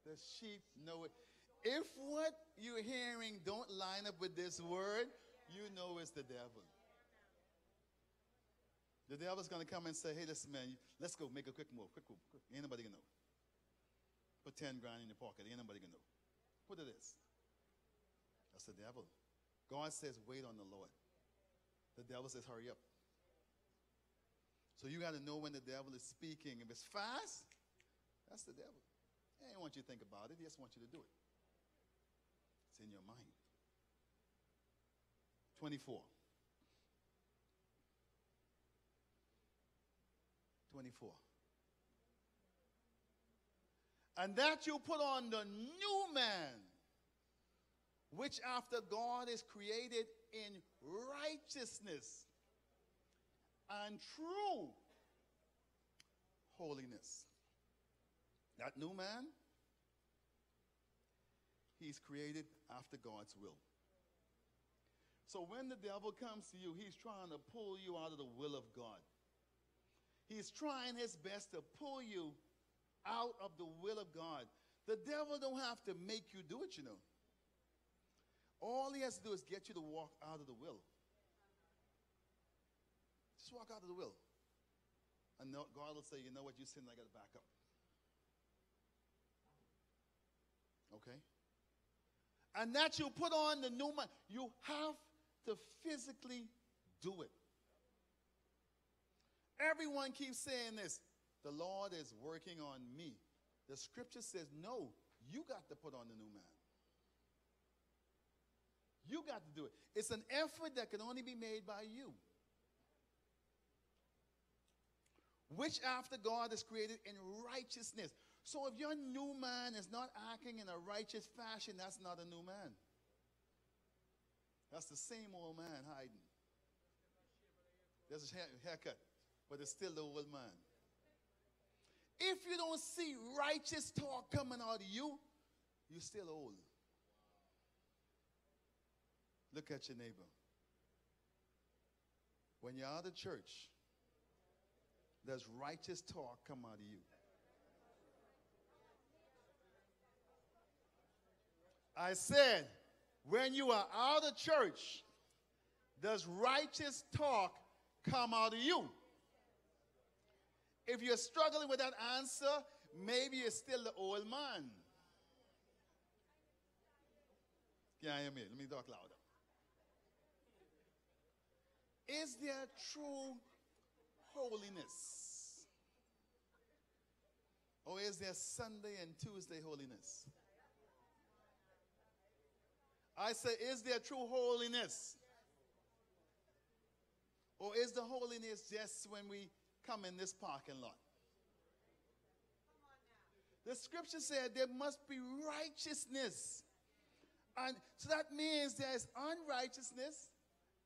The sheep know it. If what you're hearing don't line up with this word, you know it's the devil. The devil's going to come and say, hey, listen, man, let's go make a quick move. Quick move. Quick. Ain't nobody going to know. Put 10 grand in your pocket. Ain't nobody going to know. What it is. That's the devil. God says, wait on the Lord. The devil says, hurry up. So you got to know when the devil is speaking. If it's fast, that's the devil. He don't want you to think about it. He just wants you to do it. It's in your mind. 24. 24. And that you put on the new man, which after God is created in righteousness and true holiness. That new man, he's created after God's will. So when the devil comes to you, he's trying to pull you out of the will of God. He's trying his best to pull you out of the will of God. The devil don't have to make you do it, you know. All he has to do is get you to walk out of the will. Just walk out of the will. And God will say, you know what, you sinned, I got to back up. Okay? And that you put on the new man. You have to physically do it. Everyone keeps saying this. The Lord is working on me. The scripture says, no, you got to put on the new man. You got to do it. It's an effort that can only be made by you. Which after God is created in righteousness. So if your new man is not acting in a righteous fashion, that's not a new man. That's the same old man hiding. There's a haircut, but it's still the old man. If you don't see righteous talk coming out of you, you're still old. Look at your neighbor. When you're out of church, does righteous talk come out of you? I said, when you are out of church, does righteous talk come out of you? If you're struggling with that answer, maybe you're still the old man. Can I hear me? Let me talk louder. Is there true holiness? Or is there Sunday and Tuesday holiness? I say, is there true holiness? Or is the holiness just when we come in this parking lot? The scripture said there must be righteousness. And so that means there's unrighteousness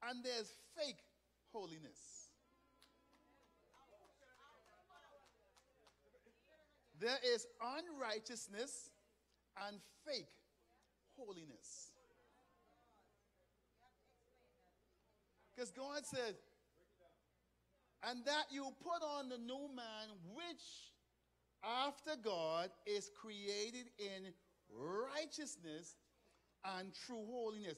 and there's fake holiness. There is unrighteousness and fake holiness. Because God said, and that you put on the new man, which after God is created in righteousness and true holiness.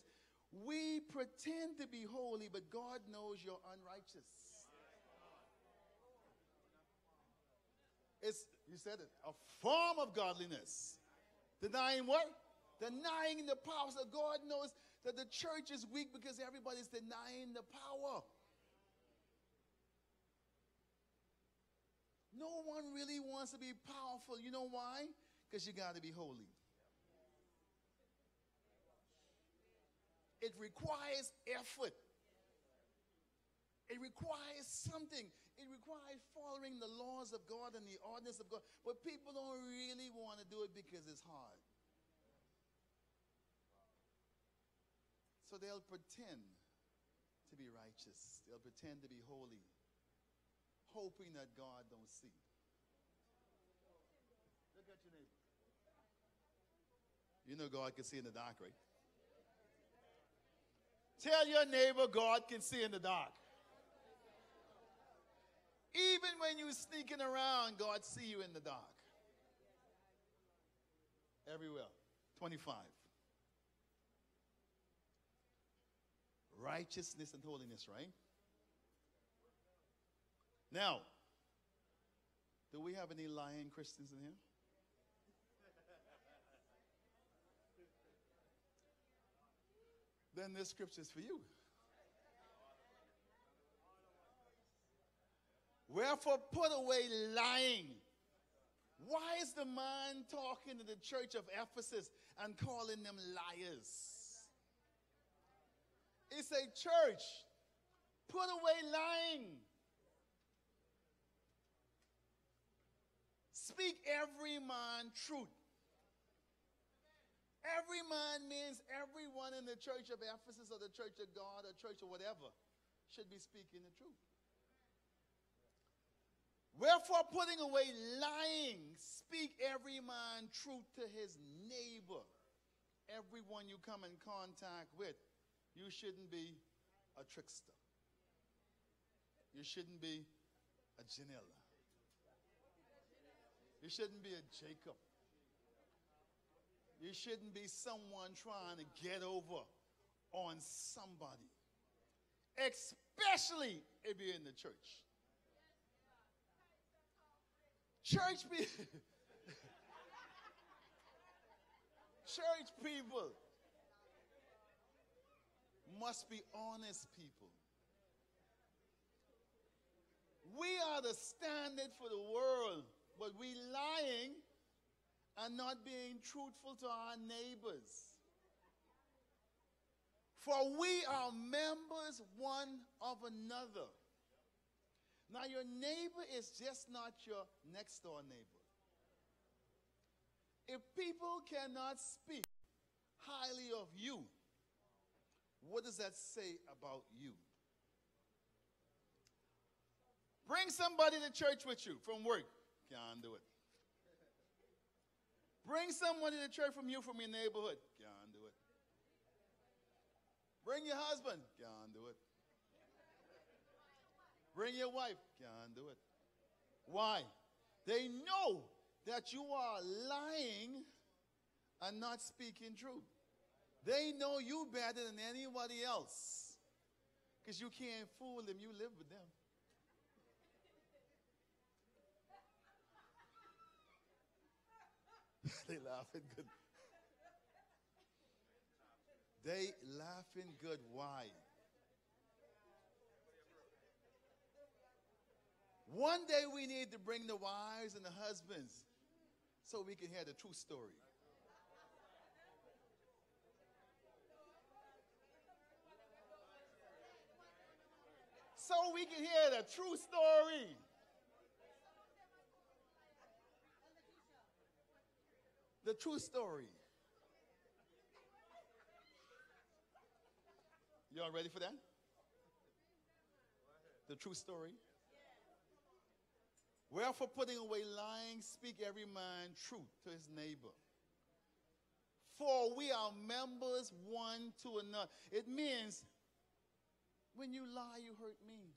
We pretend to be holy, but God knows you're unrighteous. It's, you said it, a form of godliness. Denying what? Denying the power. So God knows that the church is weak because everybody's denying the power. No one really wants to be powerful. You know why? Because you got to be holy. It requires effort. It requires something. It requires following the laws of God and the ordinance of God. But people don't really want to do it because it's hard. So they'll pretend to be righteous. They'll pretend to be holy, hoping that God don't see. Look at your neighbor. You know God can see in the dark, right? Tell your neighbor God can see in the dark. Even when you're sneaking around, God see you in the dark. everywhere. 25. Righteousness and holiness, right? Now, do we have any lying Christians in here? Then this scripture is for you. Wherefore put away lying. Why is the man talking to the church of Ephesus and calling them liars? It's a church. Put away lying. Speak every man truth. Every man means everyone in the church of Ephesus or the church of God or church or whatever should be speaking the truth. Wherefore, putting away lying, speak every man truth to his neighbor. Everyone you come in contact with, you shouldn't be a trickster. You shouldn't be a Janella. You shouldn't be a Jacob. You shouldn't be someone trying to get over on somebody, especially if you're in the church. Church people must be honest people. We are the standard for the world, but we lying and not being truthful to our neighbors. For we are members one of another. Now, your neighbor is just not your next door neighbor. If people cannot speak highly of you, what does that say about you? Bring somebody to church with you from work. Can't do it. Bring someone to church from your neighborhood. Can't do it. Bring your husband. Can't do it. Bring your wife. Can't do it. Why? They know that you are lying and not speaking truth. They know you better than anybody else because you can't fool them. You live with them. They laughing good. They laughing good. Why? One day we need to bring the wives and the husbands so we can hear the true story. So we can hear the true story. The true story. Y'all ready for that? The true story. Wherefore, putting away lying, speak every man truth to his neighbor. For we are members one to another. It means when you lie, you hurt me.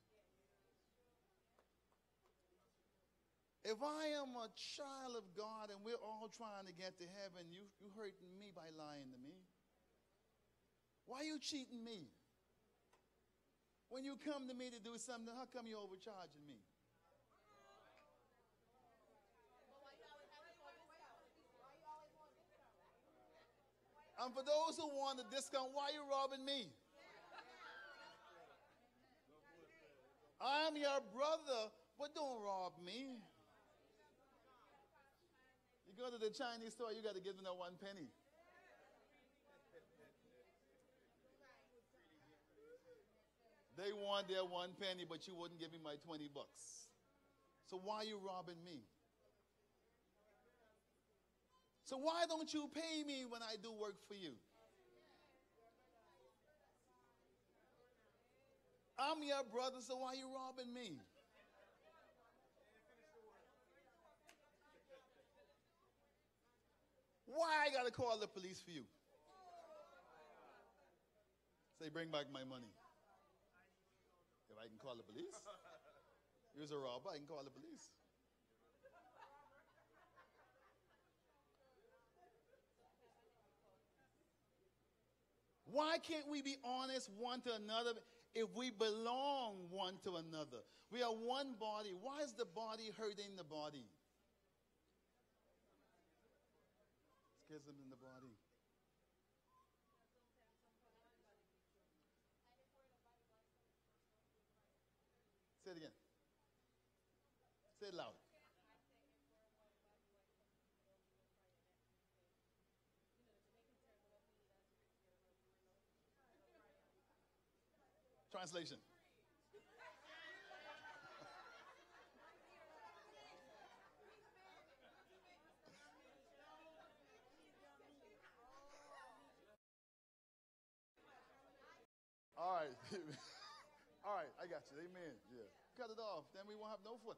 If I am a child of God and we're all trying to get to heaven, you hurting me by lying to me. Why are you cheating me? When you come to me to do something, how come you're overcharging me? And for those who want a discount, why are you robbing me? I'm your brother, but don't rob me. You go to the Chinese store, you got to give them that 1 penny. They want their 1 penny, but you wouldn't give me my 20 bucks. So why are you robbing me? So why don't you pay me when I do work for you? I'm your brother, so why are you robbing me? Why I got to call the police for you? Say, bring back my money. If I can call the police? You're a robber, I can call the police. Why can't we be honest one to another if we belong one to another? We are one body. Why is the body hurting the body? Schism in the body. Say it again. Say it loud. Translation. All right. All right, I got you. Amen. Yeah. Cut it off. Then we won't have no foot.